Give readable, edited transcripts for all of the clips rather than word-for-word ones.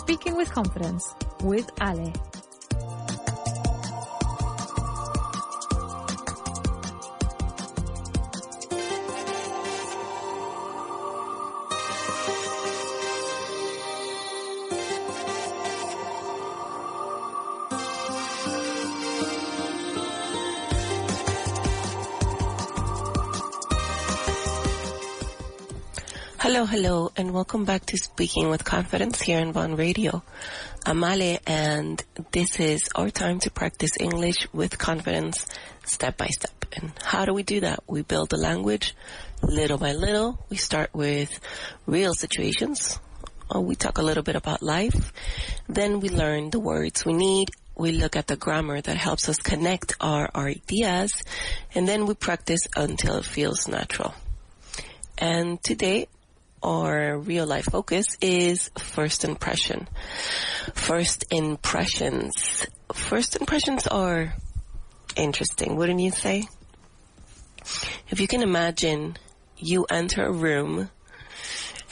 Speaking with Confidence with Ale. Hello, and welcome back to Speaking with Confidence here in Vaughan Radio. I'm Ale, and this is our time to practice English with confidence, step by step. And how do we do that? We build the language little by little. We start with real situations. We talk a little bit about life. Then we learn the words we need. We look at the grammar that helps us connect our ideas. And then we practice until it feels natural. And today, our real life focus is first impression. First impressions. First impressions are interesting, wouldn't you say? If you can imagine, you enter a room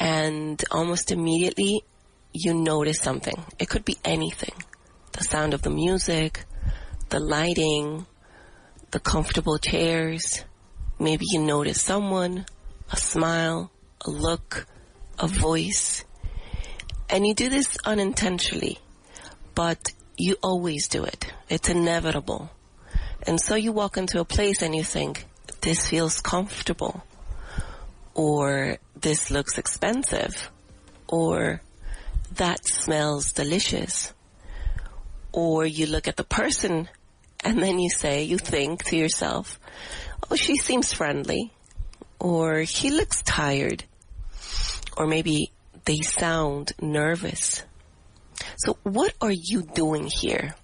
and almost immediately you notice something. It could be anything. The sound of the music, the lighting, the comfortable chairs. Maybe you notice someone, a smile, a look, a voice. And you do this unintentionally, but you always do it. It's inevitable. And so you walk into a place and you think, this feels comfortable, or this looks expensive, or that smells delicious. Or you look at the person and then you think to yourself, oh, she seems friendly, or he looks tired. Or maybe they sound nervous. So what are you doing here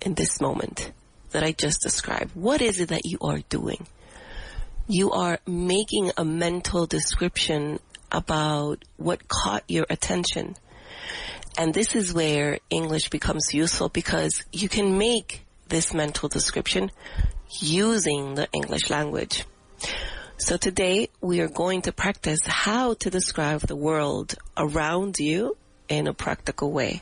in this moment that I just described? What is it that you are doing? You are making a mental description about what caught your attention. And this is where English becomes useful, because you can make this mental description using the English language. So today we are going to practice how to describe the world around you in a practical way.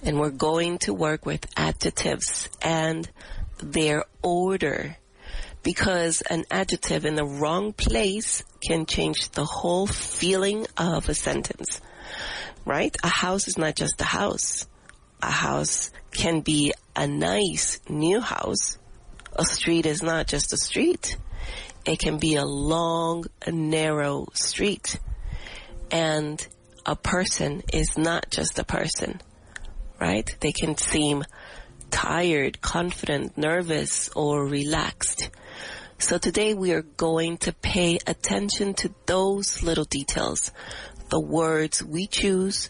And we're going to work with adjectives and their order, because an adjective in the wrong place can change the whole feeling of a sentence, right? A house is not just a house. A house can be a nice new house. A street is not just a street. It can be a long, narrow street. And a person is not just a person, right? They can seem tired, confident, nervous, or relaxed. So today we are going to pay attention to those little details, the words we choose,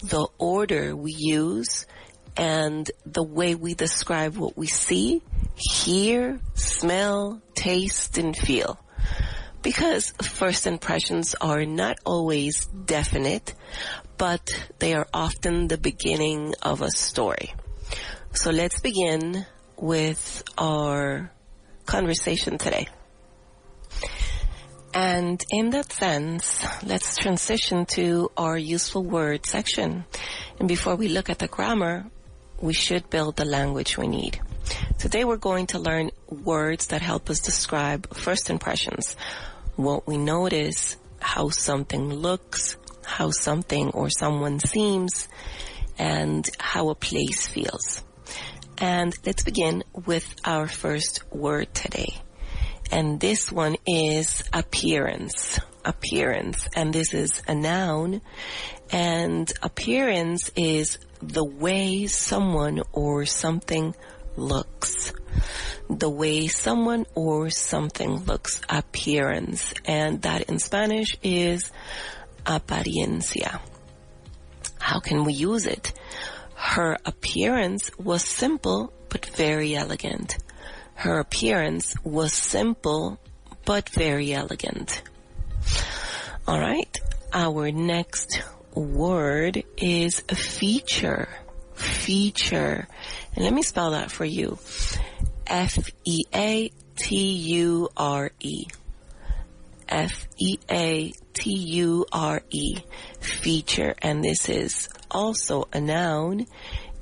the order we use, and the way we describe what we see, hear, smell, taste, and feel. Because first impressions are not always definite, but they are often the beginning of a story. So let's begin with our conversation today. And in that sense, let's transition to our useful word section. And before we look at the grammar, we should build the language we need. Today we're going to learn words that help us describe first impressions, what we notice, how something looks, how something or someone seems, and how a place feels. And let's begin with our first word today. And this one is appearance. Appearance. And this is a noun. And appearance is the way someone or something looks. The way someone or something looks. Appearance. And that in Spanish is apariencia. How can we use it? Her appearance was simple but very elegant. Her appearance was simple but very elegant. All right. Our next word is feature. Feature. And let me spell that for you. F-E-A-T-U-R-E. F-E-A-T-U-R-E. F-E-A-T-U-R-E, feature. And this is also a noun,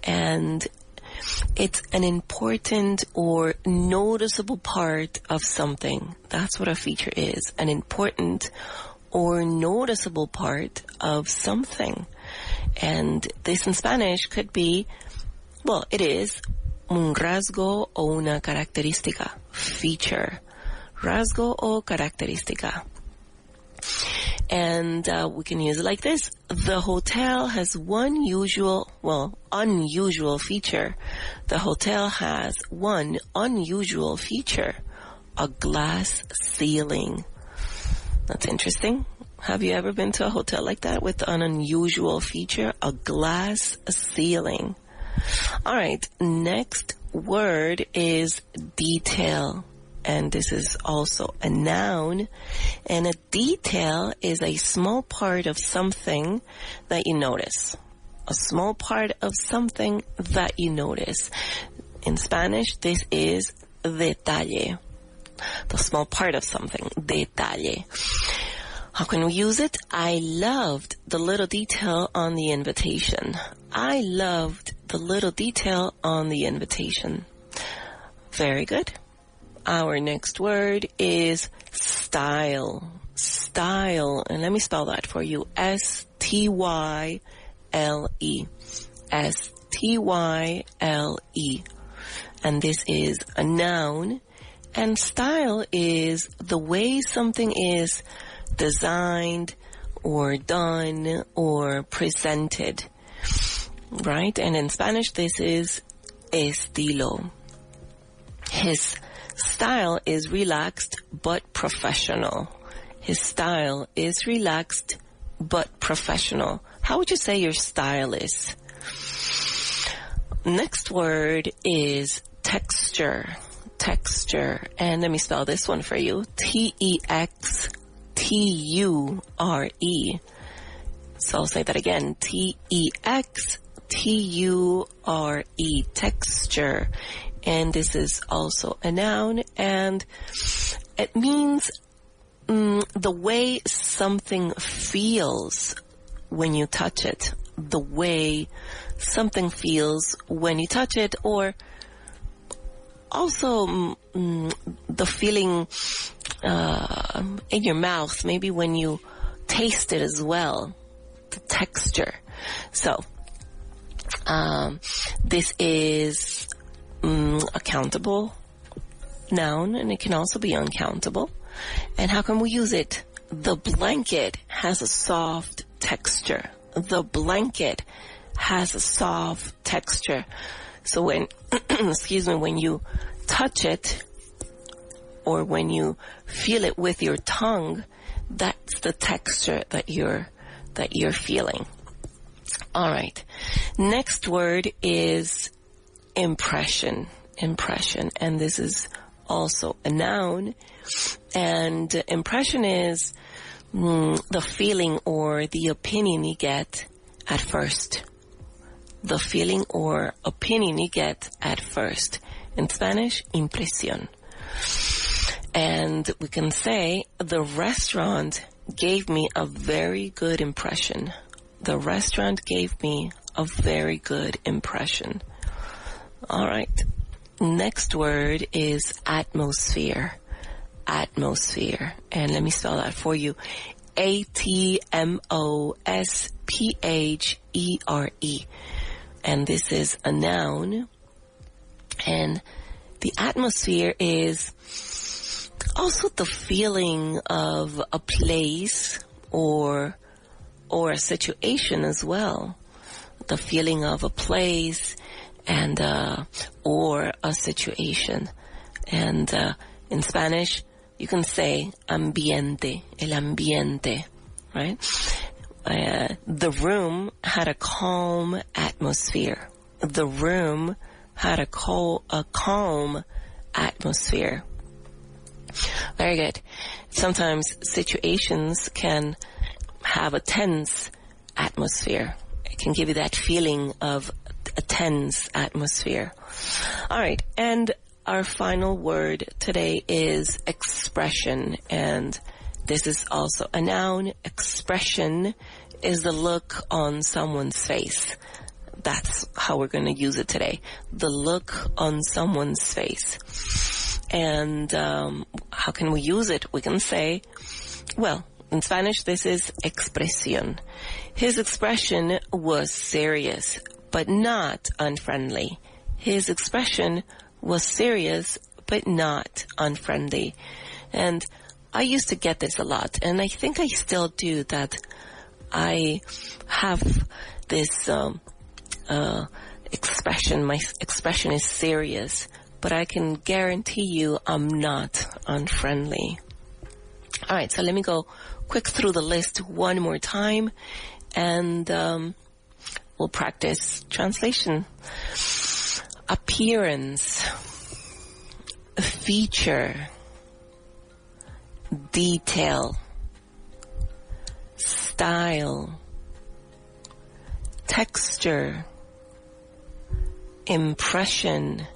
and it's an important or noticeable part of something. That's what a feature is, an important or noticeable part of something. And this in Spanish could be, well, it is un rasgo o una característica, feature, rasgo o característica. And we can use it like this. The hotel has one unusual feature. The hotel has one unusual feature, a glass ceiling. That's interesting. Have you ever been to a hotel like that with an unusual feature, a glass ceiling? All right, next word is detail. And this is also a noun. And a detail is a small part of something that you notice. A small part of something that you notice. In Spanish, this is detalle. The small part of something, detalle. How can we use it? I loved the little detail on the invitation. I loved the little detail on the invitation. Very good. Our next word is style. Style. And let me spell that for you. S-T-Y-L-E. S-T-Y-L-E. And this is a noun. And style is the way something is designed or done or presented. Right? And in Spanish, this is estilo. His style is relaxed but professional. His style is relaxed but professional. How would you say your style is? Next word is texture. Texture. And let me spell this one for you. T-E-X-T-U-R-E. So I'll say that again. T-E-X-T-U-R-E. Texture. And this is also a noun, and it means the way something feels when you touch it. The way something feels when you touch it, or also the feeling in your mouth, maybe when you taste it as well, the texture. So this is a countable noun, and it can also be uncountable. And how can we use it? The blanket has a soft texture. The blanket has a soft texture. So when, when you touch it, or when you feel it with your tongue, that's the texture that you're feeling. All right. Next word is impression. Impression. And this is also a noun. And impression is the feeling or the opinion you get at first. The feeling or opinion you get at first. In Spanish, impresión. And we can say the restaurant gave me a very good impression. The restaurant gave me a very good impression. All right. Next word is atmosphere. Atmosphere. And let me spell that for you. A-T-M-O-S-P-H-E-R-E. And this is a noun. And the atmosphere is also the feeling of a place or a situation as well. The feeling of a place and or a situation. And in Spanish, you can say ambiente, el ambiente, right? The room had a calm atmosphere. The room had a calm atmosphere. Very good. Sometimes situations can have a tense atmosphere. It can give you that feeling of a tense atmosphere. All right. And our final word today is expression. And This is also a noun. Expression is the look on someone's face. That's how we're going to use it today. The look on someone's face. And how can we use it? We can say, well, in Spanish, this is expresión. His expression was serious, but not unfriendly. His expression was serious, but not unfriendly. And I used to get this a lot, and I think I still do, that I have this expression. My expression is serious, but I can guarantee you I'm not unfriendly. All right, so let me go quick through the list one more time, and we'll practice translation. Appearance, feature, detail, style, texture, impression,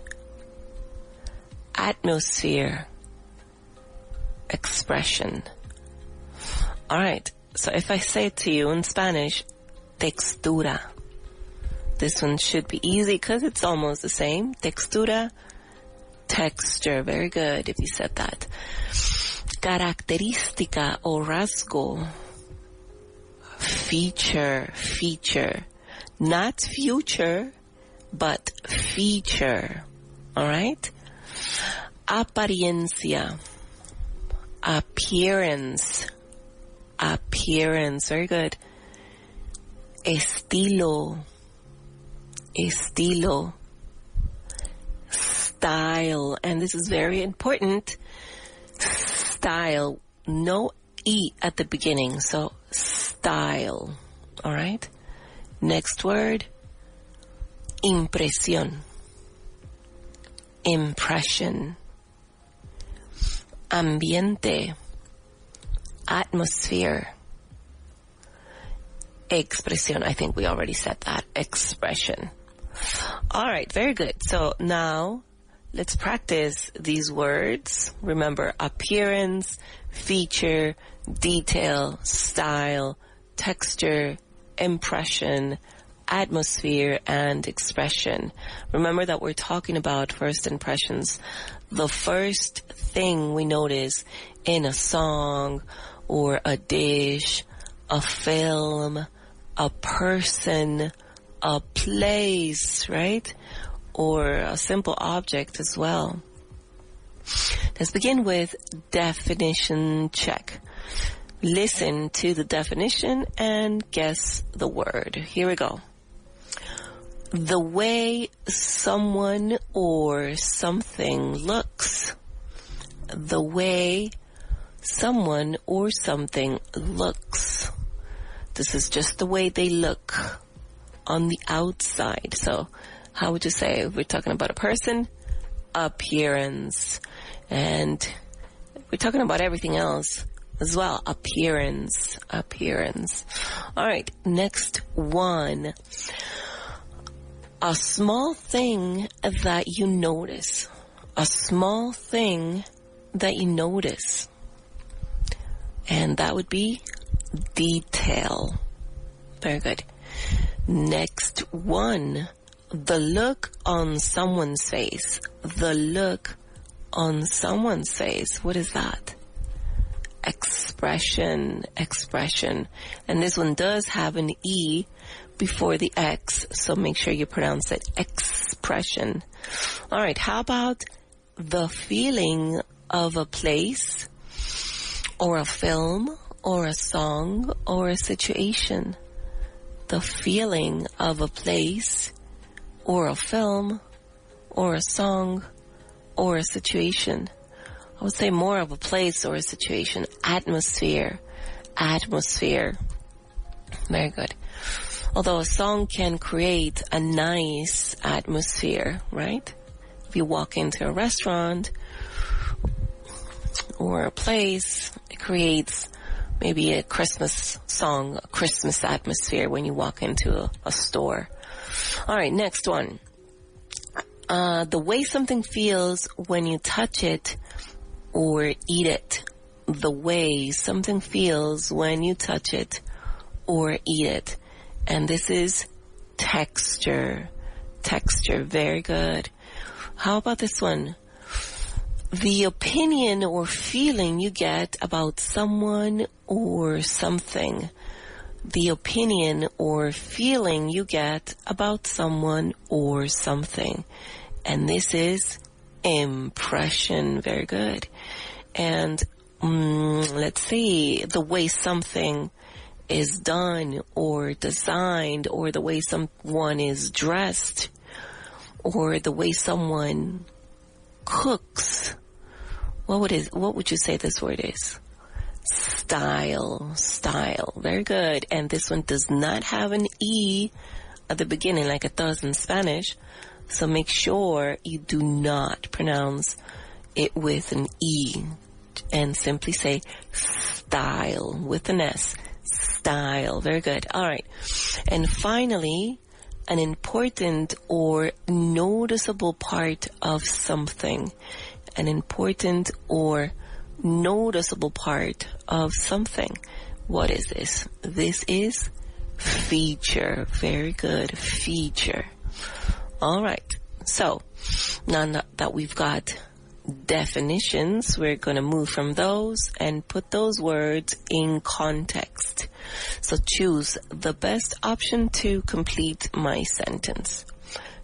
atmosphere, expression. All right, so if I say it to you in Spanish, textura. This one should be easy because it's almost the same. Textura, texture. Very good if you said that. Característica o rasgo. Feature. Not future, but feature. All right? Apariencia. Appearance. Very good. Estilo. Style, and this is very important. Style, no E at the beginning, so style. All right? Next word, impresión. Impression. Ambiente. Atmosphere. Expresión. I think we already said that. Expression. All right, very good. So now let's practice these words. Remember, appearance, feature, detail, style, texture, impression, atmosphere, and expression. Remember that we're talking about first impressions. The first thing we notice in a song or a dish, a film, a person, a place, right? Or a simple object as well. Let's begin with definition check. Listen to the definition and guess the word. Here we go. The way someone or something looks. The way someone or something looks. This is just the way they look on the outside. So how would you say, if we're talking about a person? Appearance. And we're talking about everything else as well. Appearance. All right, next one. A small thing that you notice. A small thing that you notice. And that would be detail. Very good. Next one. The look on someone's face. The look on someone's face. What is that? Expression. And this one does have an E before the X, so make sure you pronounce it expression. All right, how about the feeling of a place or a film or a song or a situation? The feeling of a place or a film or a song or a situation. I would say more of a place or a situation. Atmosphere. Very good. Although a song can create a nice atmosphere, right? If you walk into a restaurant or a place, it creates maybe a Christmas song, a Christmas atmosphere when you walk into a store. All right, next one. The way something feels when you touch it or eat it. the way something feels when you touch it or eat it. And this is texture. Texture, very good. How about this one? The opinion or feeling you get about someone or something. The opinion or feeling you get about someone or something. And this is impression. Very good. And let's see, the way something is done or designed, or the way someone is dressed, or the way someone cooks. What would you say this word is? Style. Style. Very good. And this one does not have an E at the beginning like it does in Spanish. So make sure you do not pronounce it with an E, and simply say style with an S. Style. Very good. All right. And finally, an important or noticeable part of something. An important or noticeable part of something. What is this? This is feature. Very good. Feature. All right. So now that we've got definitions, we're going to move from those and put those words in context. So choose the best option to complete my sentence.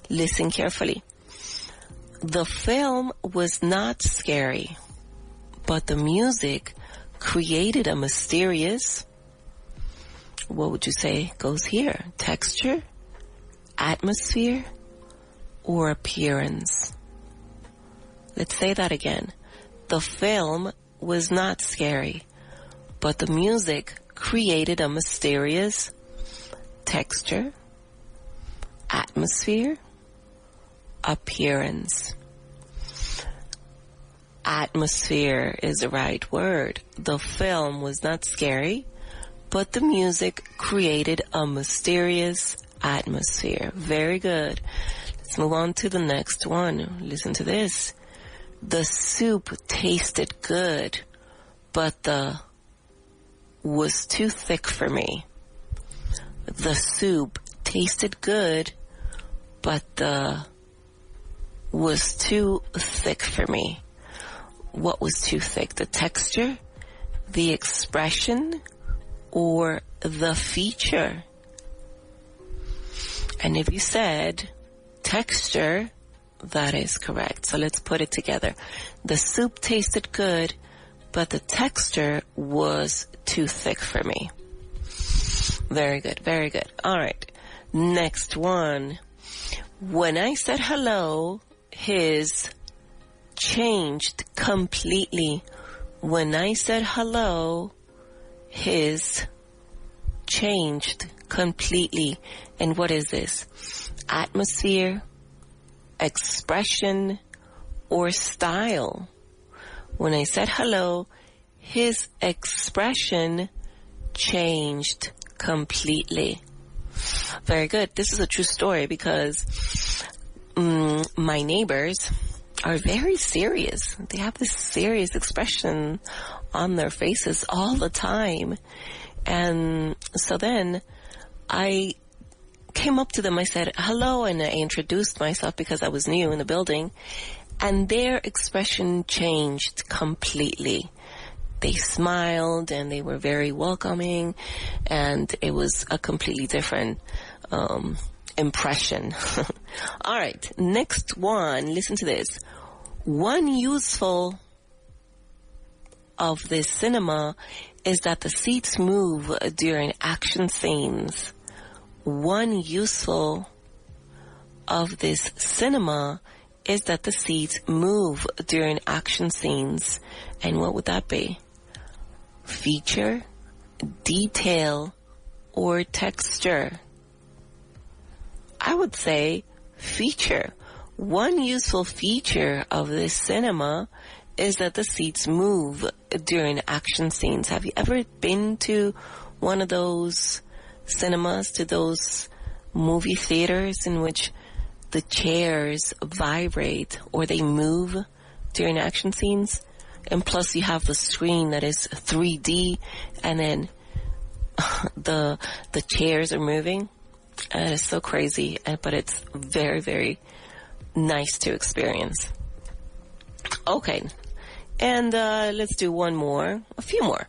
Listen carefully. The film was not scary, but the music created a mysterious, what would you say goes here? Texture, atmosphere, or appearance? Let's say that again. The film was not scary, but the music created a mysterious texture, atmosphere, appearance. Atmosphere is the right word. The film was not scary, but the music created a mysterious atmosphere. Very good. Let's move on to the next one. Listen to this. The soup tasted good, but the was too thick for me. The soup tasted good, but the was too thick for me. What was too thick? The texture, the expression, or the feature? And if you said texture, that is correct. So let's put it together. The soup tasted good, but the texture was too thick for me. Very good, very good. All right. Next one. When I said hello, his changed completely. When I said hello, his changed completely. And what is this? Atmosphere, expression, or style? When I said hello, his expression changed completely. Very good. This is a true story because my neighbors are very serious. They have this serious expression on their faces all the time. And so then I came up to them. I said, hello, and I introduced myself because I was new in the building. And their expression changed completely. They smiled and they were very welcoming, and it was a completely different impression. All right, next one. Listen to this. One useful of this cinema is that the seats move during action scenes. One useful of this cinema is that the seats move during action scenes. And what would that be? Feature, detail, or texture? I would say feature. One useful feature of this cinema is that the seats move during action scenes. Have you ever been to one of those cinemas, to those movie theaters in which the chairs vibrate or they move during action scenes? And plus you have the screen that is 3D, and then the chairs are moving. And it's so crazy, but it's very, very nice to experience. Okay. And let's do a few more.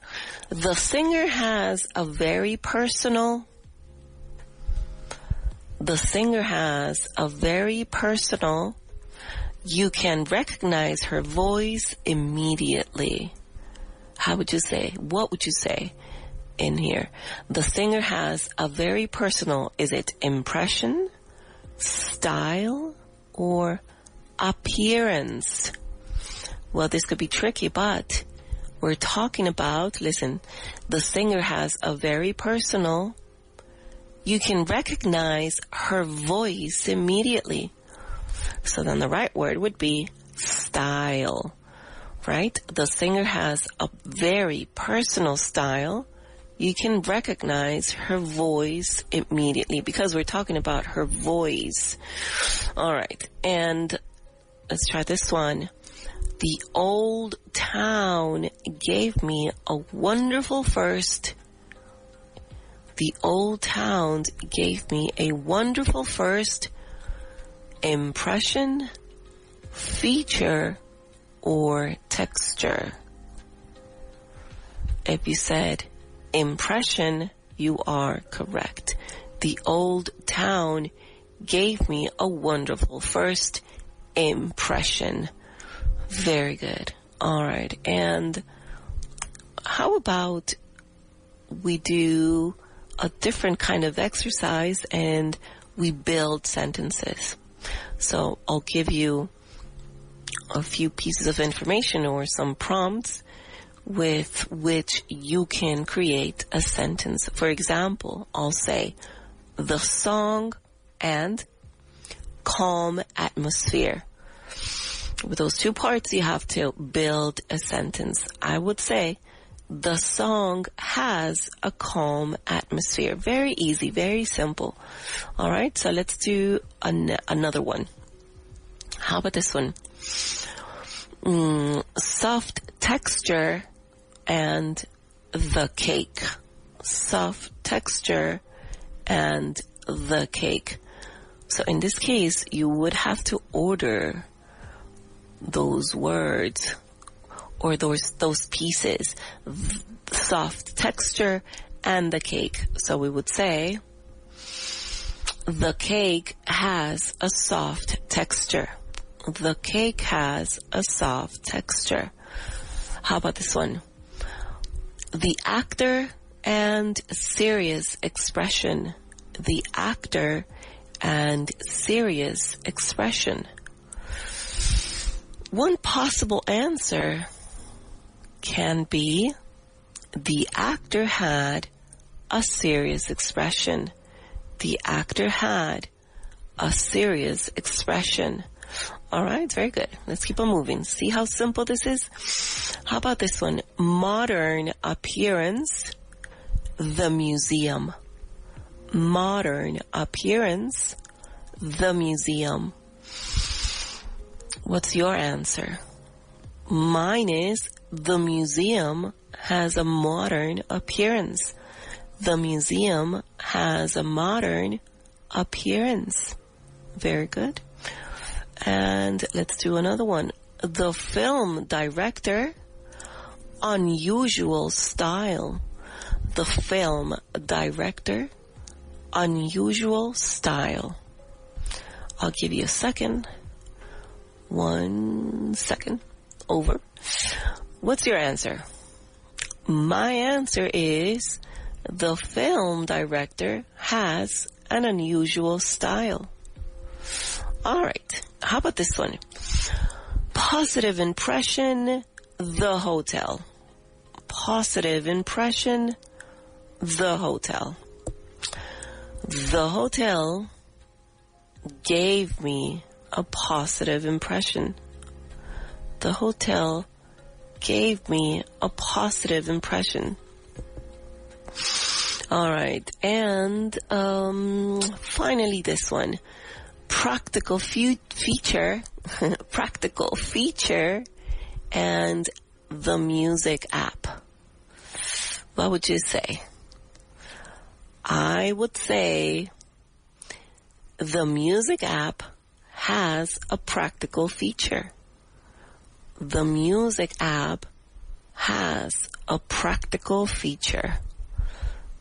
The singer has a very personal, you can recognize her voice immediately. How would you say? What would you say in here? The singer has a very personal, is it impression, style, or appearance? Well, this could be tricky, but we're talking about, listen, the singer has a very personal, you can recognize her voice immediately. So then the right word would be style, right? The singer has a very personal style. You can recognize her voice immediately because we're talking about her voice. All right. And let's try this one. The old town gave me a wonderful first. The old town gave me a wonderful first impression, feature, or texture. If you said impression, you are correct. The old town gave me a wonderful first impression. Very good. All right. And how about we do a different kind of exercise and we build sentences? So I'll give you a few pieces of information or some prompts with which you can create a sentence. For example, I'll say the song and calm atmosphere. With those two parts, you have to build a sentence. I would say the song has a calm atmosphere. Very easy, very simple. All right, so let's do another one. How about this one? Soft texture and the cake. Soft texture and the cake. So in this case, you would have to order those words or those pieces. Soft texture and the cake. So we would say the cake has a soft texture. The cake has a soft texture. How about this one? The actor and serious expression. The actor and serious expression. One possible answer can be the actor had a serious expression. The actor had a serious expression. All right, very good. Let's keep on moving. See how simple this is? How about this one? Modern appearance, the museum. Modern appearance, the museum. What's your answer? Mine is the museum has a modern appearance. The museum has a modern appearance. Very good. And let's do another one. The film director, unusual style. The film director, unusual style. I'll give you a second. 1 second. Over. What's your answer? My answer is the film director has an unusual style. All right. How about this one? Positive impression, the hotel. Positive impression, the hotel. The hotel gave me a positive impression. The hotel gave me a positive impression. All right. And finally this one. Practical feature, practical feature, and the music app? What would you say? I would say the music app has a practical feature. The music app has a practical feature.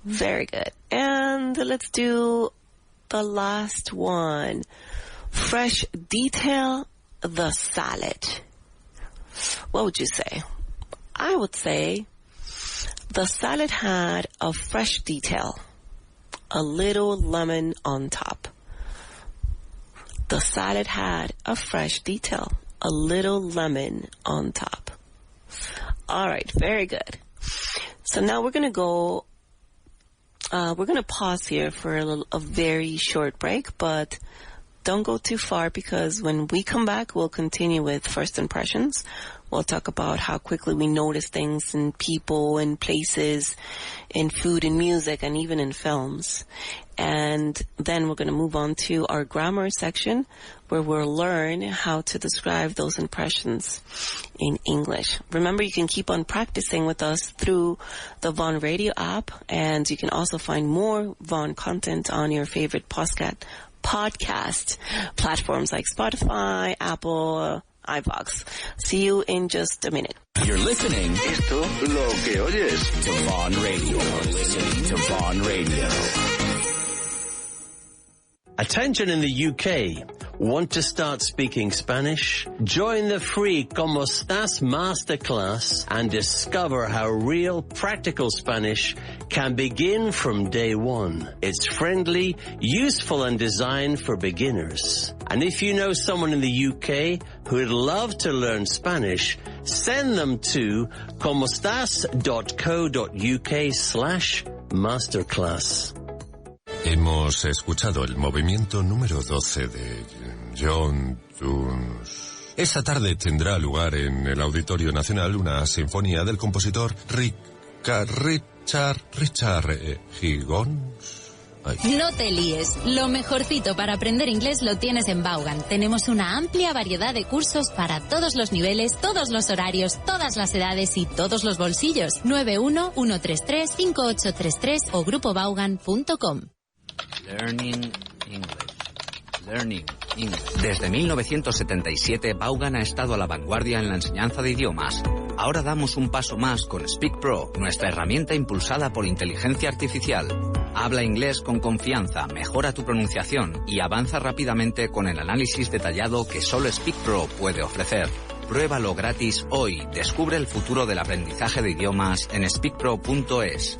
Very good. And let's do the last one. Fresh detail, the salad. What would you say? I would say the salad had a fresh detail, a little lemon on top. The salad had a fresh detail, a little lemon on top. All right, very good. So now we're going to pause here for a very short break, but don't go too far, because when we come back, we'll continue with first impressions. We'll talk about how quickly we notice things in people and places, in food and music, and even in films. And then we're going to move on to our grammar section, where we'll learn how to describe those impressions in English. Remember, you can keep on practicing with us through the Vaughan Radio app, and you can also find more Vaughan content on your favorite podcast platforms like Spotify, Apple, iVoox. See you in just a minute. You're listening. Esto lo que oyes. To Vaughan Radio. You're listening to Vaughan Radio. Attention in the UK. Want to start speaking Spanish? Join the free Como Estás Masterclass and discover how real practical Spanish can begin from day one. It's friendly, useful, and designed for beginners. And if you know someone in the UK who would love to learn Spanish, send them to comostas.co.uk/masterclass. Hemos escuchado el movimiento número 12 de John Jones. Esa tarde tendrá lugar en el Auditorio Nacional una sinfonía del compositor Richard Higgins. No te líes. Lo mejorcito para aprender inglés lo tienes en Vaughan. Tenemos una amplia variedad de cursos para todos los niveles, todos los horarios, todas las edades y todos los bolsillos. 91-133-5833 o grupovaughan.com. Learning English. Learning English. Desde 1977, Vaughan ha estado a la vanguardia en la enseñanza de idiomas. Ahora damos un paso más con Speak Pro, nuestra herramienta impulsada por inteligencia artificial. Habla inglés con confianza, mejora tu pronunciación y avanza rápidamente con el análisis detallado que solo Speak Pro puede ofrecer. Pruébalo gratis hoy. Descubre el futuro del aprendizaje de idiomas en speakpro.es.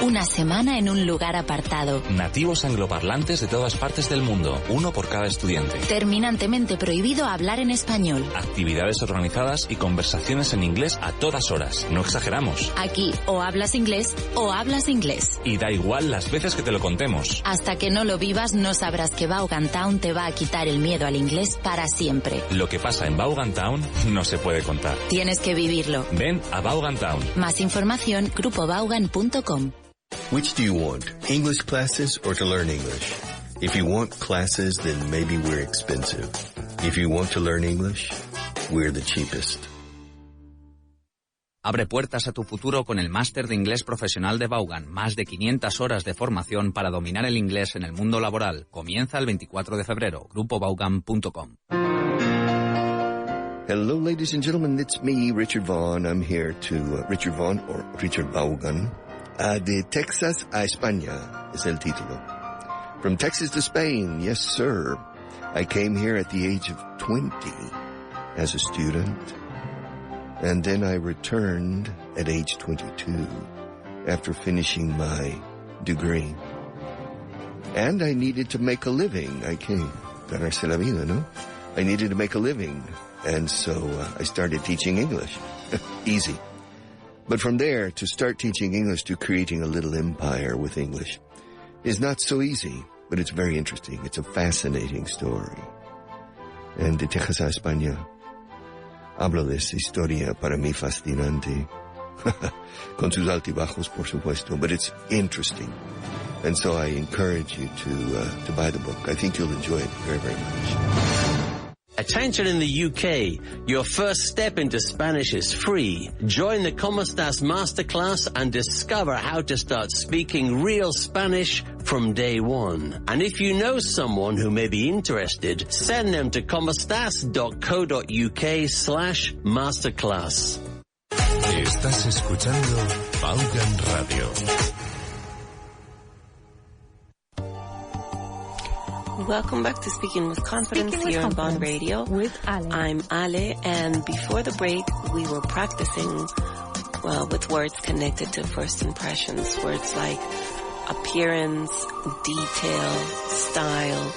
Una semana en un lugar apartado. Nativos angloparlantes de todas partes del mundo, uno por cada estudiante. Terminantemente prohibido hablar en español. Actividades organizadas y conversaciones en inglés a todas horas. No exageramos. Aquí o hablas inglés o hablas inglés. Y da igual las veces que te lo contemos. Hasta que no lo vivas no sabrás que Vaughan Town te va a quitar el miedo al inglés para siempre. Lo que pasa en Vaughan Town no se puede contar. Tienes que vivirlo. Ven a Vaughan Town. Más información, grupovaughan.com. Which do you want, English classes or to learn English? If you want classes, then maybe we're expensive. If you want to learn English, we're the cheapest. Abre puertas a tu futuro con el Máster de Inglés Profesional de Vaughan. Más de 500 horas de formación para dominar el inglés en el mundo laboral. Comienza el 24 de febrero. grupovaughan.com. Hello, ladies and gentlemen. It's me, Richard Vaughan. I'm here to Richard Vaughan, or Richard Vaughan. De Texas a España es el título. From Texas to Spain, yes, sir. I came here at the age of 20 as a student. And then I returned at age 22 after finishing my degree. And I needed to make a living. I came. Ganarse la vida, ¿no? I needed to make a living. And so I started teaching English. Easy. But from there, to start teaching English to creating a little empire with English is not so easy, but it's very interesting. It's a fascinating story. And de Texas a España, hablo de esa historia para mí fascinante. Con sus altibajos, por supuesto, but it's interesting. And so I encourage you to buy the book. I think you'll enjoy it very, very much. Attention in the UK, your first step into Spanish is free. Join the Como Estás Masterclass and discover how to start speaking real Spanish from day one. And if you know someone who may be interested, send them to comostas.co.uk/masterclass. Estás escuchando Vaughan Radio. Welcome back to Speaking with Confidence here on Vaughan Radio. With Ale. I'm Ale, and before the break, we were practicing, with words connected to first impressions. Words like appearance, detail, style,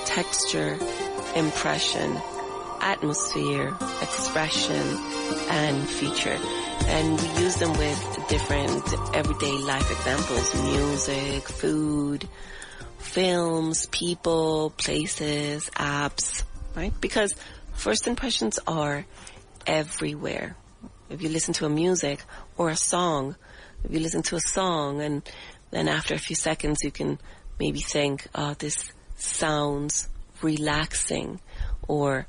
texture, impression, atmosphere, expression, and feature. And we use them with different everyday life examples: music, food, films, people, places, apps, right? Because first impressions are everywhere. If you listen to a music or a song, if you listen to a song and then after a few seconds you can maybe think, oh, this sounds relaxing. Or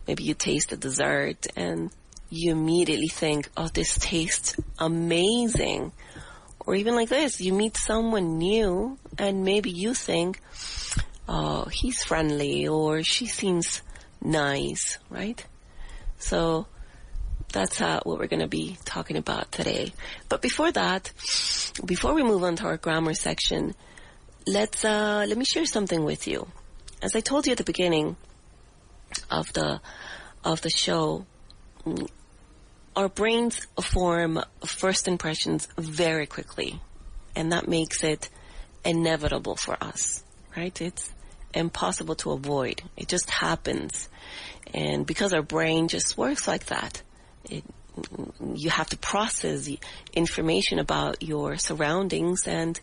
maybe you taste a dessert and you immediately think, oh, this tastes amazing. Or even like this, you meet someone new and maybe you think, oh, he's friendly or she seems nice, right? So that's what we're going to be talking about today. But before that, before we move on to our grammar section, let me share something with you. As I told you at the beginning of the show, our brains form first impressions very quickly, and that makes it inevitable for us, right? It's impossible to avoid. It just happens. And because our brain just works like that, you have to process the information about your surroundings, and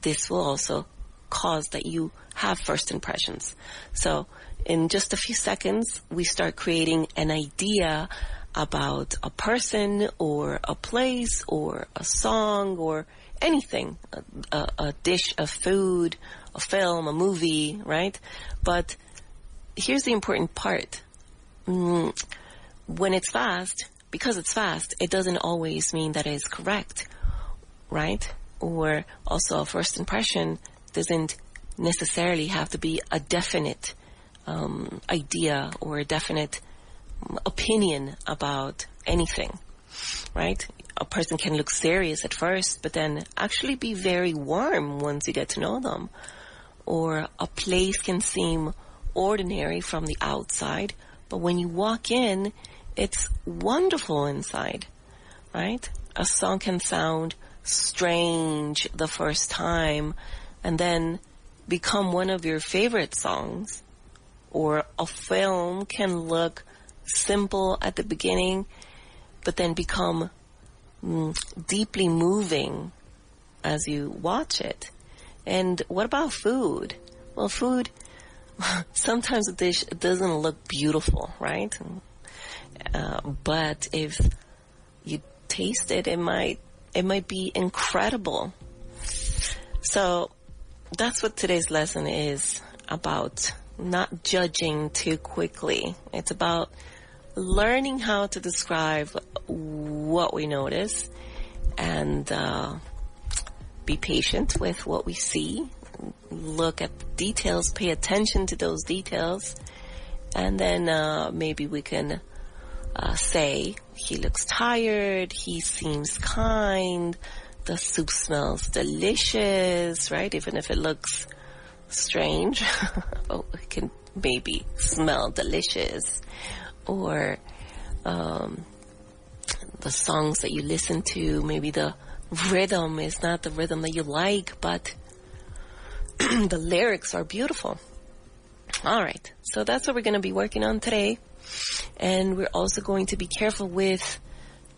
this will also cause that you have first impressions. So in just a few seconds, we start creating an idea about a person or a place or a song or anything, a dish of food, a film, a movie, right? But here's the important part. When it's fast, because it's fast, it doesn't always mean that it's correct, right? Or also a first impression doesn't necessarily have to be a definite idea or a definite opinion about anything, right? A person can look serious at first, but then actually be very warm once you get to know them. Or a place can seem ordinary from the outside, but when you walk in, it's wonderful inside, right? A song can sound strange the first time and then become one of your favorite songs. Or a film can look simple at the beginning, but then become deeply moving as you watch it. And what about food? Well, food, sometimes a dish doesn't look beautiful, right? But if you taste it, it might be incredible. So that's what today's lesson is about. Not judging too quickly. It's about learning how to describe what we notice and be patient with what we see. Look at the details, pay attention to those details, and then maybe we can say, he looks tired, he seems kind, the soup smells delicious, right? Even if it looks strange, oh, it can maybe smell delicious. Or the songs that you listen to, maybe the rhythm is not the rhythm that you like, but the lyrics are beautiful. All right, so that's what we're going to be working on today. And we're also going to be careful with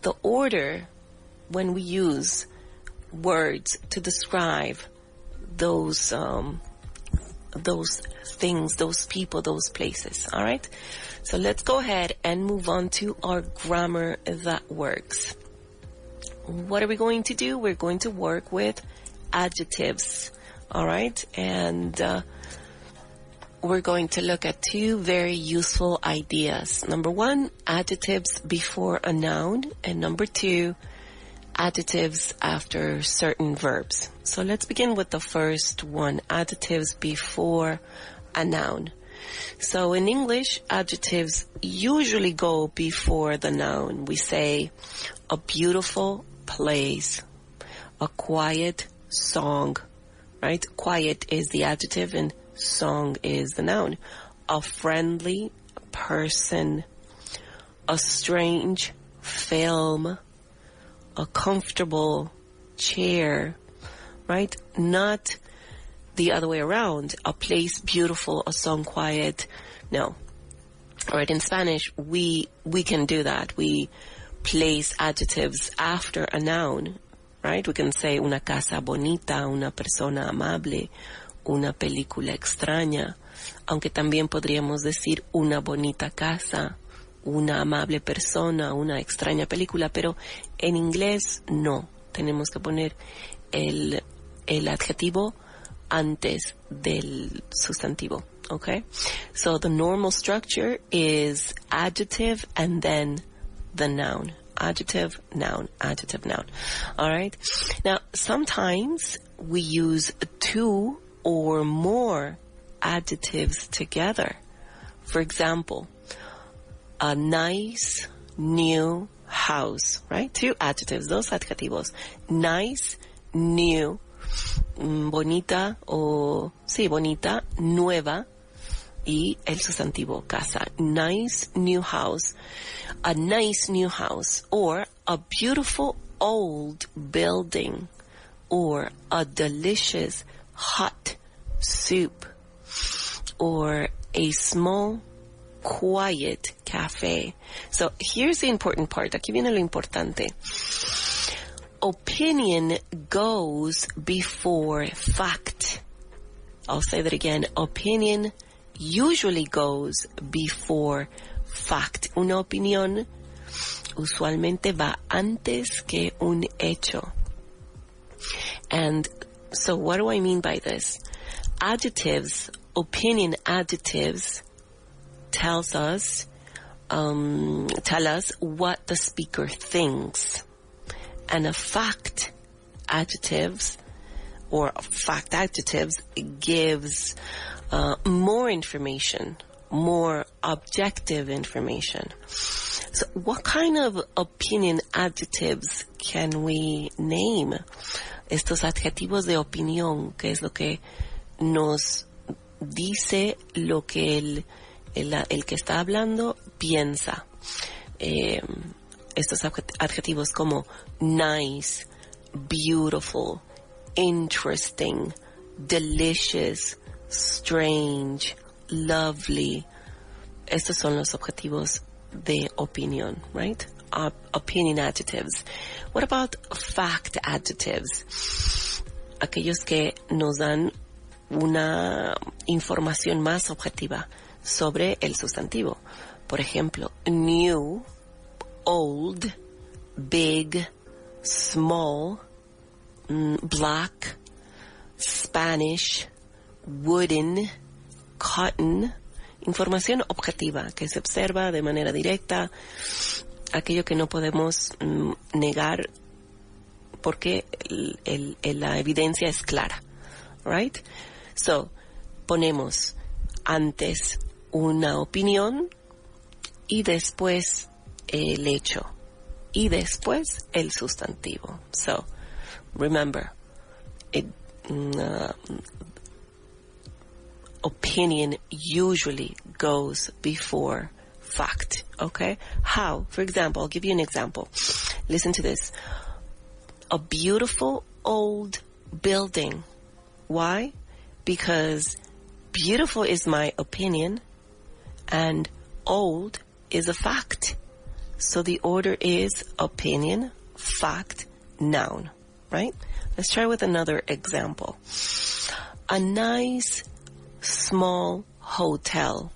the order when we use words to describe those things, those people, those places. All right? So let's go ahead and move on to our grammar that works. What are we going to do? We're going to work with adjectives. All right? And we're going to look at two very useful ideas. Number one, adjectives before a noun, and number two, adjectives after certain verbs. So let's begin with the first one, adjectives before a noun. So in English, adjectives usually go before the noun. We say a beautiful place, a quiet song, right? Quiet is the adjective and song is the noun. A friendly person, a strange film, a comfortable chair, right? Not the other way around. A place beautiful, a song quiet. No. All right, in Spanish, we can do that. We place adjectives after a noun, right? We can say una casa bonita, una persona amable, una película extraña, aunque también podríamos decir una bonita casa, una amable persona, una extraña película, pero en inglés no. Tenemos que poner el adjetivo antes del sustantivo, okay? So the normal structure is adjective and then the noun. Adjective, noun, adjective, noun. All right? Now, sometimes we use two or more adjectives together. For example, a nice new house, right? Two adjectives, dos adjetivos. Nice, new, bonita o, sí, bonita, nueva, y el sustantivo casa. Nice new house, a nice new house, or a beautiful old building, or a delicious hot soup, or a small quiet cafe. So here's the important part. Aquí viene lo importante. Opinion goes before fact. I'll say that again. Opinion usually goes before fact. Una opinión usualmente va antes que un hecho. And so what do I mean by this? Adjectives, opinion adjectives tell us what the speaker thinks. And a fact adjectives or fact adjectives gives more information, more objective information. So what kind of opinion adjectives can we name? Estos adjetivos de opinión, que es lo que nos dice lo que el que está hablando piensa. Estos adjetivos como nice, beautiful, interesting, delicious, strange, lovely. Estos son los objetivos de opinión, right? Opinion adjectives. What about fact adjectives? Aquellos que nos dan una información más objetiva sobre el sustantivo. Por ejemplo, new, old, big, small, black, Spanish, wooden, cotton. Información objetiva que se observa de manera directa, aquello que no podemos negar porque la evidencia es clara, right? So, ponemos antes una opinión y después el hecho y después el sustantivo. So, remember, opinion usually goes before fact, okay? How? For example, I'll give you an example. Listen to this. A beautiful old building. Why? Because beautiful is my opinion and old is a fact. So the order is opinion, fact, noun, right? Let's try with another example. A nice small hotel.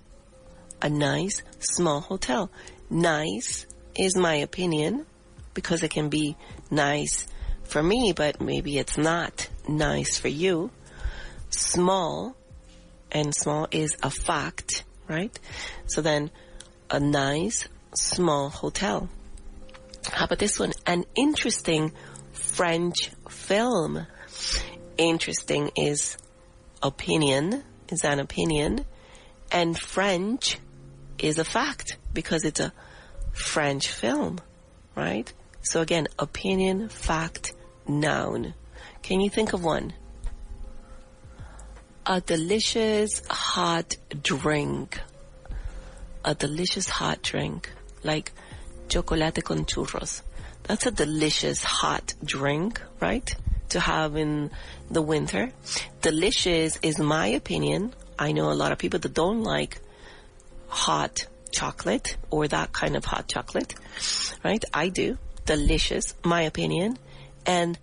A nice small hotel. Nice is my opinion because it can be nice for me, but maybe it's not nice for you. Small and small is a fact, right? So then a nice small hotel. How about this one? An interesting French film. Interesting is opinion, is an opinion, and French is a fact because it's a French film, right? So again, opinion, fact, noun. Can you think of one? A delicious hot drink. A delicious hot drink, like chocolate con churros. That's a delicious hot drink, right? To have in the winter. Delicious is my opinion. I know a lot of people that don't like hot chocolate or that kind of hot chocolate, right? I do. Delicious, my opinion. And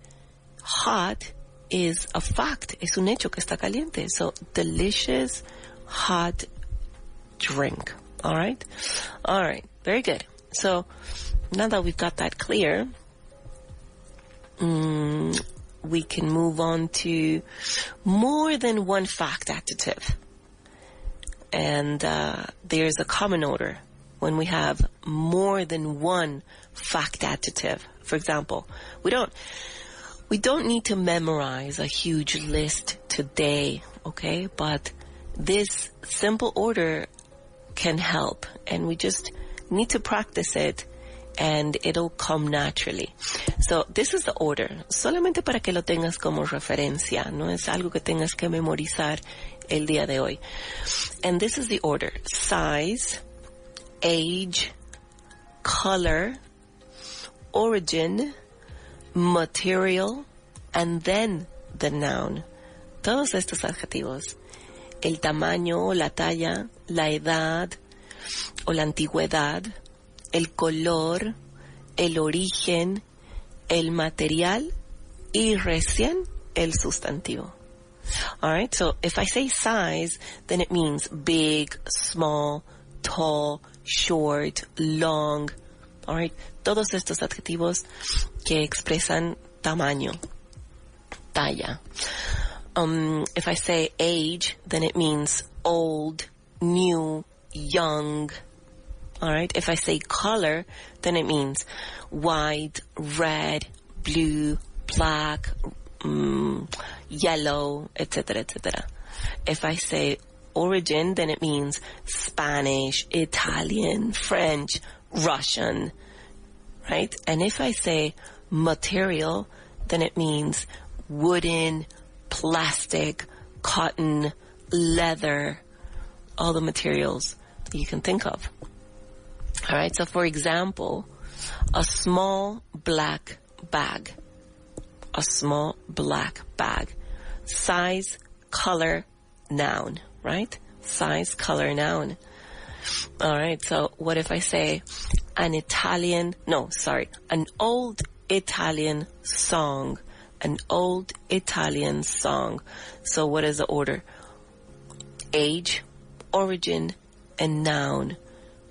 hot is a fact. Es un hecho que está caliente. So delicious hot drink. All right? All right. Very good. So now that we've got that clear, we can move on to more than one fact adjective. And there's a common order when we have more than one fact adjective. For example, we don't need to memorize a huge list today, okay? But this simple order can help, and we just need to practice it, and it'll come naturally. So this is the order, solamente para que lo tengas como referencia, no es algo que tengas que memorizar el día de hoy. And this is the order: size, age, color, origin, material, and then the noun. Todos estos adjetivos. El tamaño, la talla, la edad o la antigüedad, el color, el origen, el material y recién el sustantivo. All right, so if I say size, then it means big, small, tall, short, long. All right, todos estos adjetivos que expresan tamaño, talla. If I say age, then it means old, new, young. All right. If I say color, then it means white, red, blue, black, yellow, etc., etc. If I say origin, then it means Spanish, Italian, French, Russian, right? And if I say material, then it means wooden, plastic, cotton, leather, all the materials that you can think of. All right, so for example, a small black bag. A small black bag. Size, color, noun, right? Size, color, noun. All right, so what if I say an old Italian song? An old Italian song. So what is the order? Age, origin, and noun,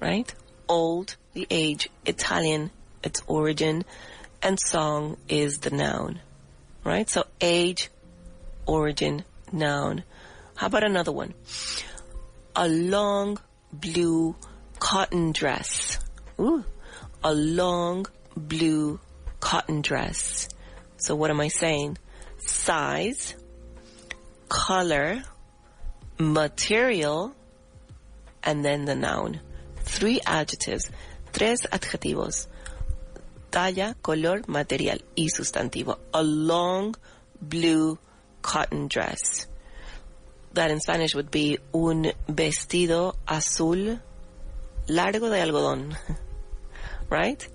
right? Old, the age, Italian, its origin, and song is the noun, right? So age, origin, noun. How about another one? A long blue cotton dress. Ooh, a long blue cotton dress. So what am I saying? Size, color, material, and then the noun. 3 adjectives, 3 adjetivos. Talla, color, material y sustantivo. A long blue cotton dress. That in Spanish would be un vestido azul largo de algodón. Right?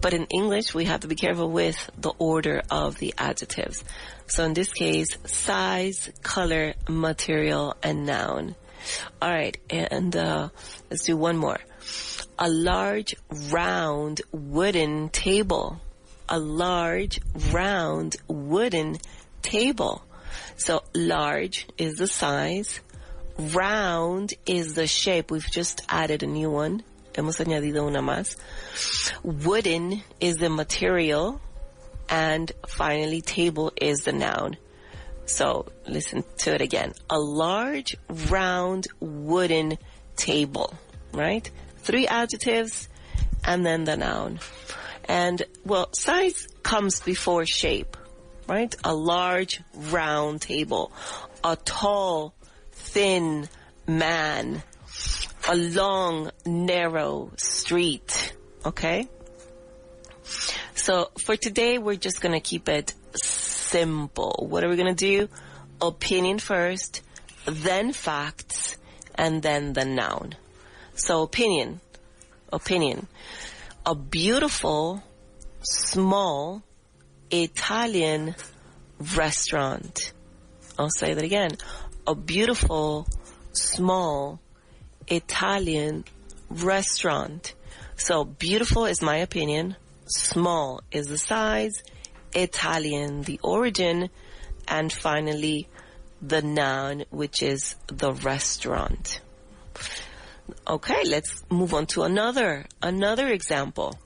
But in English, we have to be careful with the order of the adjectives. So in this case, size, color, material, and noun. All right, and let's do one more. A large, round, wooden table. A large, round, wooden table. So large is the size. Round is the shape. We've just added a new one. Hemos añadido una más. Wooden is the material. And finally, table is the noun. So listen to it again. A large, round, wooden table, right? 3 adjectives and then the noun. And, well, size comes before shape, right? A large, round table. A tall, thin man. A long, narrow street, okay? So for today, we're just going to keep it simple. What are we going to do? Opinion first, then facts, and then the noun. So opinion. A beautiful, small, Italian restaurant. I'll say that again. A beautiful, small, Italian restaurant. So beautiful is my opinion. Small is the size. Italian, the origin. And finally, the noun, which is the restaurant. Okay, let's move on to another example.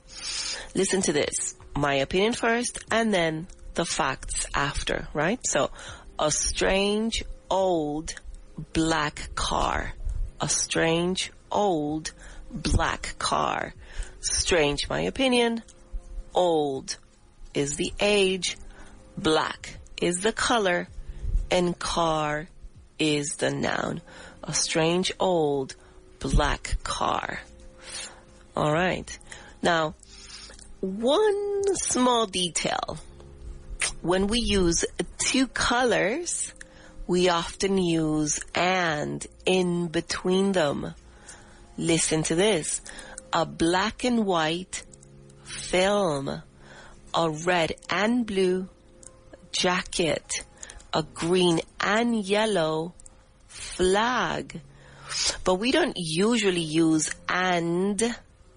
Listen to this. My opinion first, and then the facts after, right? So, a strange, old, black car. A strange, old, black car. Strange, my opinion. Old is the age. Black is the color. And car is the noun. A strange, old, black car. All right. Now, one small detail. When we use 2 colors, we often use and in between them. Listen to this. A black and white film. A red and blue jacket. A green and yellow flag. But we don't usually use and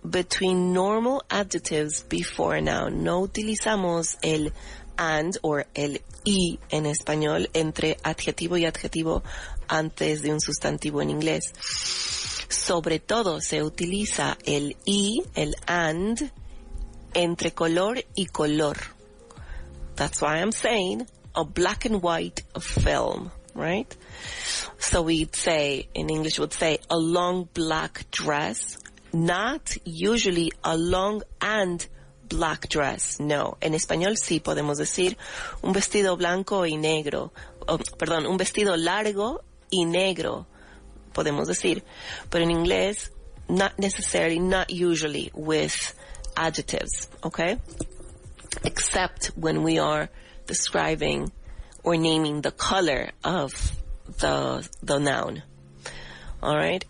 between normal adjectives before a noun. No utilizamos el and or el y en español entre adjetivo y adjetivo antes de un sustantivo en inglés. Sobre todo se utiliza el y, el and, entre color y color. That's why I'm saying a black and white film, right? So we'd say, in English would say, a long black dress, not usually a long and black dress. No, en español sí podemos decir un vestido blanco y negro, un vestido largo y negro, podemos decir. But in inglés, not necessarily, not usually with adjectives, okay? Except when we are describing or naming the color of the noun. All right.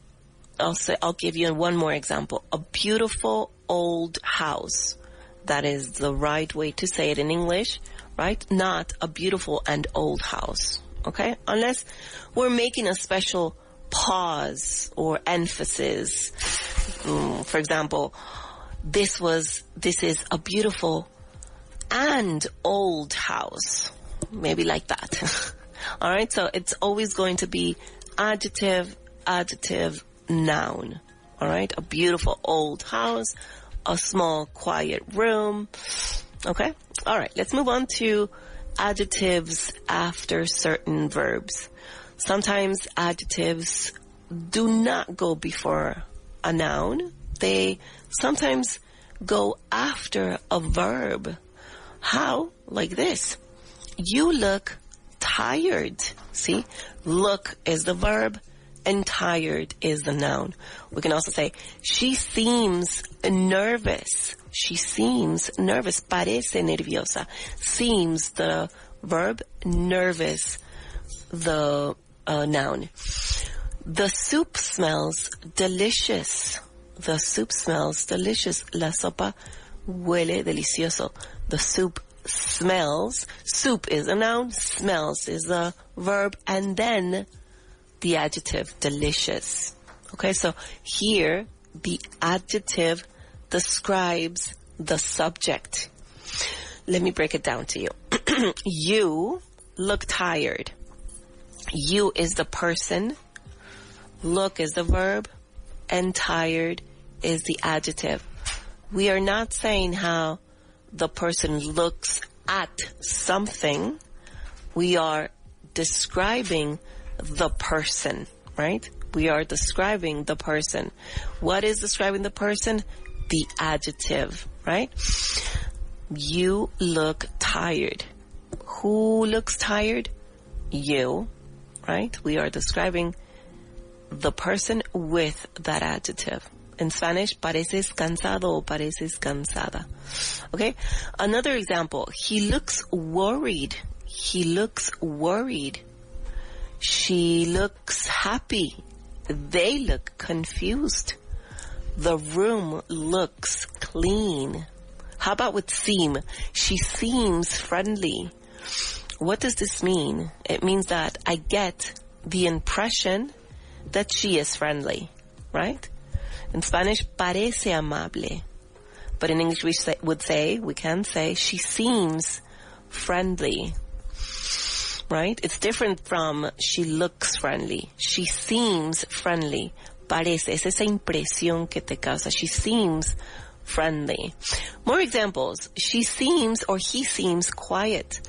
I'll give you one more example. A beautiful old house. That is the right way to say it in English, right? Not a beautiful and old house. Okay? Unless we're making a special pause or emphasis. For example, this is a beautiful and old house. Maybe like that. All right, so it's always going to be adjective, noun. All right, a beautiful old house, a small quiet room. Okay, all right, let's move on to adjectives after certain verbs. Sometimes adjectives do not go before a noun. They sometimes go after a verb. How? Like this. You look tired. See? Look is the verb and tired is the noun. We can also say, she seems nervous. She seems nervous. Parece nerviosa. Seems the verb, nervous the noun. The soup smells delicious. The soup smells delicious. La sopa huele delicioso. The soup smells. Soup is a noun. Smells is a verb. And then the adjective, delicious. Okay, so here the adjective describes the subject. Let me break it down to you. You look tired. You is the person. Look is the verb. And tired is the adjective. We are not saying how the person looks at something. We are describing the person, right? We are describing the person. What is describing the person? The adjective, right? You look tired. Who looks tired? You, right? We are describing the person with that adjective. In Spanish, pareces cansado o pareces cansada. Okay? Another example. He looks worried. He looks worried. She looks happy. They look confused. The room looks clean. How about with seem? She seems friendly. What does this mean? It means that I get the impression that she is friendly, right? In Spanish, parece amable. But in English, we can say, she seems friendly, right? It's different from she looks friendly. She seems friendly. Parece, es esa impresión que te causa. She seems friendly. More examples. She seems or he seems quiet.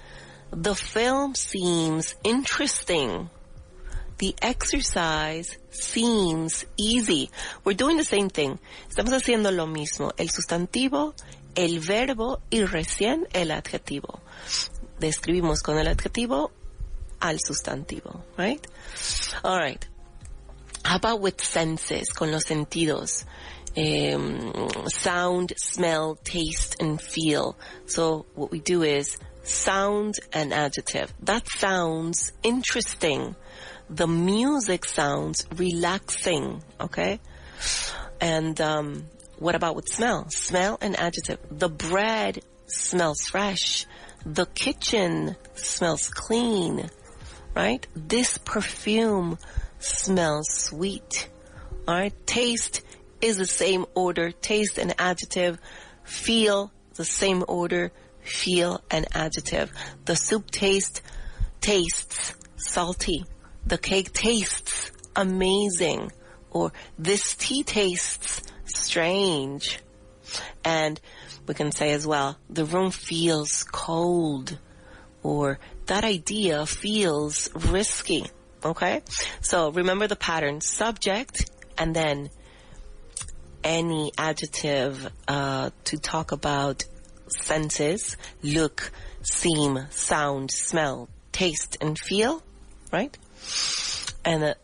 The film seems interesting. The exercise seems easy. We're doing the same thing. Estamos haciendo lo mismo. El sustantivo, el verbo y recién el adjetivo. Describimos con el adjetivo al sustantivo, right? All right. How about with senses, con los sentidos? Sound, smell, taste, and feel. So what we do is sound and adjective. That sounds interesting. The music sounds relaxing, okay? And what about with smell? Smell and adjective. The bread smells fresh. The kitchen smells clean, right? This perfume smells sweet. All right? Taste is the same order. Taste and adjective. Feel, the same order. Feel and adjective. The soup tastes salty. The cake tastes amazing. Or this tea tastes strange. And we can say as well, the room feels cold. Or that idea feels risky. Okay? So remember the pattern. Subject and then any adjective to talk about senses. Look, seem, sound, smell, taste, and feel. Right? And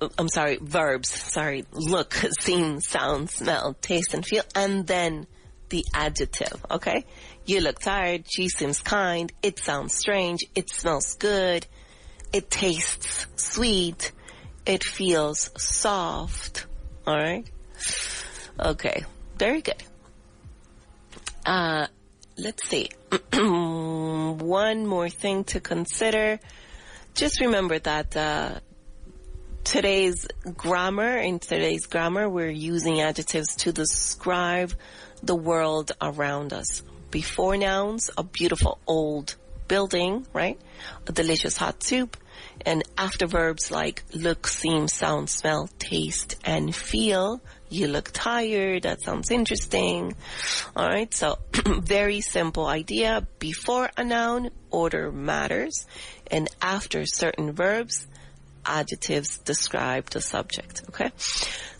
verbs. Look, seem, sound, smell, taste, and feel. And then the adjective, okay? You look tired. She seems kind. It sounds strange. It smells good. It tastes sweet. It feels soft. All right? Okay. Very good. Let's see. One more thing to consider. Just remember that in today's grammar, we're using adjectives to describe the world around us. Before nouns, a beautiful old building, right? A delicious hot soup. And after verbs like look, seem, sound, smell, taste, and feel. You look tired. That sounds interesting. All right. So very simple idea. Before a noun, order matters. And after certain verbs, adjectives describe the subject. Okay.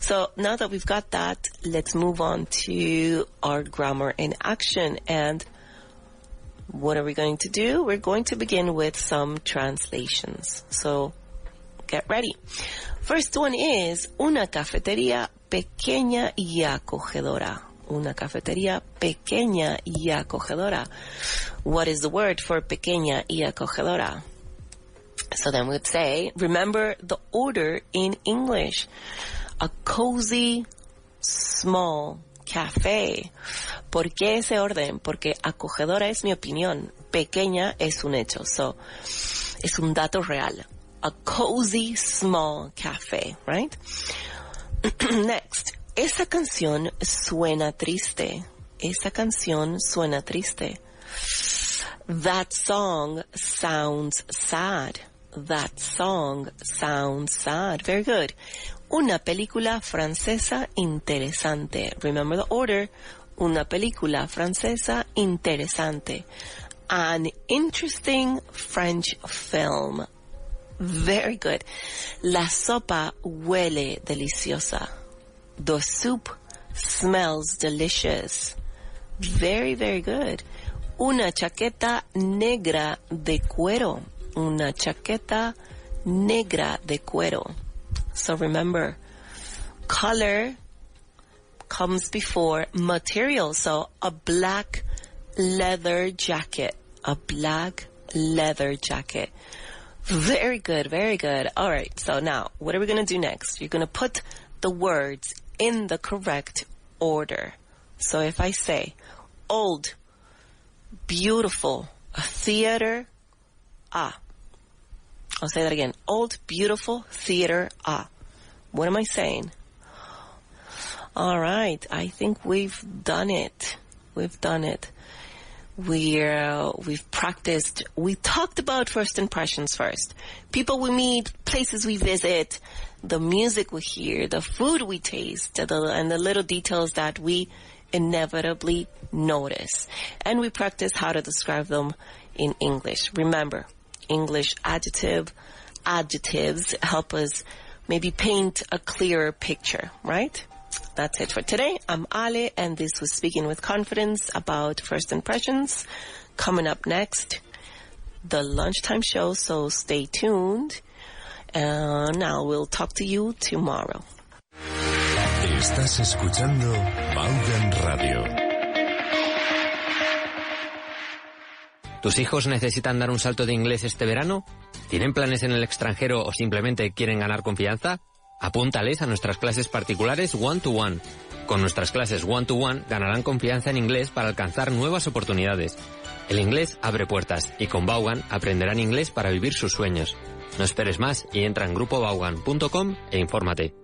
So now that we've got that, let's move on to our grammar in action. And what are we going to do? We're going to begin with some translations. So get ready. First one is una cafetería pequeña y acogedora. Una cafetería pequeña y acogedora. What is the word for pequeña y acogedora? So then we'd say, remember the order in English. A cozy, small café. ¿Por qué ese orden? Porque acogedora es mi opinión. Pequeña es un hecho. So, es un dato real. A cozy, small café, right? Next. Esa canción suena triste. Esa canción suena triste. That song sounds sad. That song sounds sad. Very good. Una película francesa interesante. Remember the order. Una película francesa interesante. An interesting French film. Very good. La sopa huele deliciosa. The soup smells delicious. Very, very good. Una chaqueta negra de cuero. Una chaqueta negra de cuero. So remember, color comes before material. So a black leather jacket. A black leather jacket. Very good, very good. All right, so now, what are we going to do next? You're going to put the words in the correct order. So if I say, old, beautiful, theater, I'll say that again. Old, beautiful, theater, What am I saying? All right, I think we've done it. We've done it. We've practiced. We talked about first impressions first. People we meet, places we visit, the music we hear, the food we taste, and the little details that we inevitably notice. And we practice how to describe them in English. Remember, English adjectives help us maybe paint a clearer picture, right? That's it for today. I'm Ale, and this was Speaking with Confidence about first impressions. Coming up next, the lunchtime show, so stay tuned. And now we'll talk to you tomorrow. Estás escuchando Vaughan Radio. ¿Tus hijos necesitan dar un salto de inglés este verano? ¿Tienen planes en el extranjero o simplemente quieren ganar confianza? Apúntales a nuestras clases particulares one-to-one. Con nuestras clases one-to-one ganarán confianza en inglés para alcanzar nuevas oportunidades. El inglés abre puertas y con Vaughan aprenderán inglés para vivir sus sueños. No esperes más y entra en grupovaughan.com e infórmate.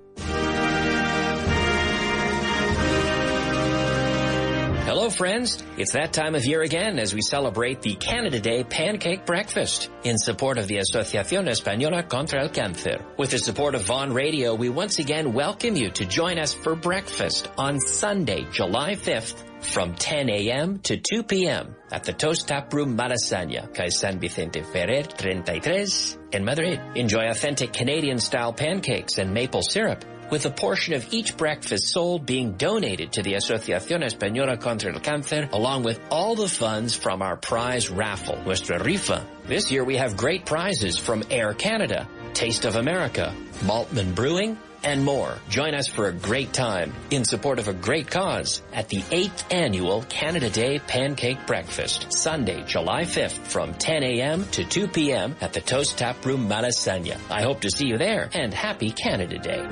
Hello, friends. It's that time of year again as we celebrate the Canada Day Pancake Breakfast in support of the Asociación Española contra el Cáncer. With the support of Vaughan Radio, we once again welcome you to join us for breakfast on Sunday, July 5th from 10 a.m. to 2 p.m. at the Toast Tap Room Malasaña, Calle San Vicente Ferrer 33 in Madrid. Enjoy authentic Canadian-style pancakes and maple syrup, with a portion of each breakfast sold being donated to the Asociación Española contra el Cáncer, along with all the funds from our prize raffle, Nuestra Rifa. This year we have great prizes from Air Canada, Taste of America, Maltman Brewing, and more. Join us for a great time in support of a great cause at the 8th Annual Canada Day Pancake Breakfast, Sunday, July 5th from 10 a.m. to 2 p.m. at the Toast Tap Room Malasaña. I hope to see you there, and happy Canada Day.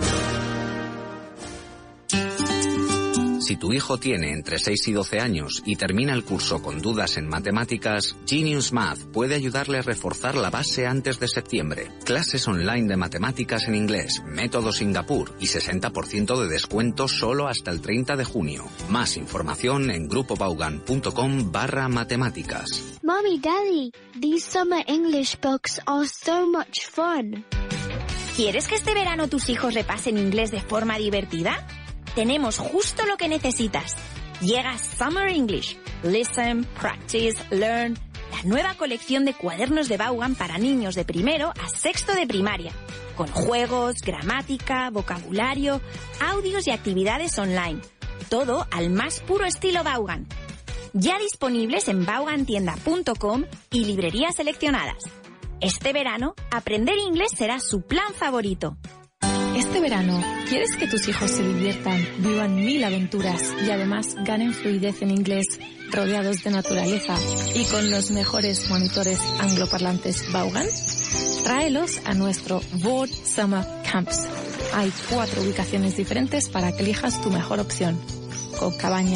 Si tu hijo tiene entre 6 y 12 años y termina el curso con dudas en matemáticas, Genius Math puede ayudarle a reforzar la base antes de septiembre. Clases online de matemáticas en inglés, método Singapur y 60% de descuento solo hasta el 30 de junio. Más información en grupovaughan.com/matemáticas. Mommy, Daddy, these summer English books are so much fun. ¿Quieres que este verano tus hijos repasen inglés de forma divertida? Tenemos justo lo que necesitas. Llega Summer English. Listen, practice, learn. La nueva colección de cuadernos de Vaughan para niños de primero a sexto de primaria. Con juegos, gramática, vocabulario, audios y actividades online. Todo al más puro estilo Vaughan. Ya disponibles en vaughantienda.com y librerías seleccionadas. Este verano, aprender inglés será su plan favorito. Este verano, ¿quieres que tus hijos se diviertan, vivan 1000 aventuras y además ganen fluidez en inglés, rodeados de naturaleza y con los mejores monitores angloparlantes Vaughan? Tráelos a nuestro Vaughan Summer Camps. Hay 4 ubicaciones diferentes para que elijas tu mejor opción, con cabañas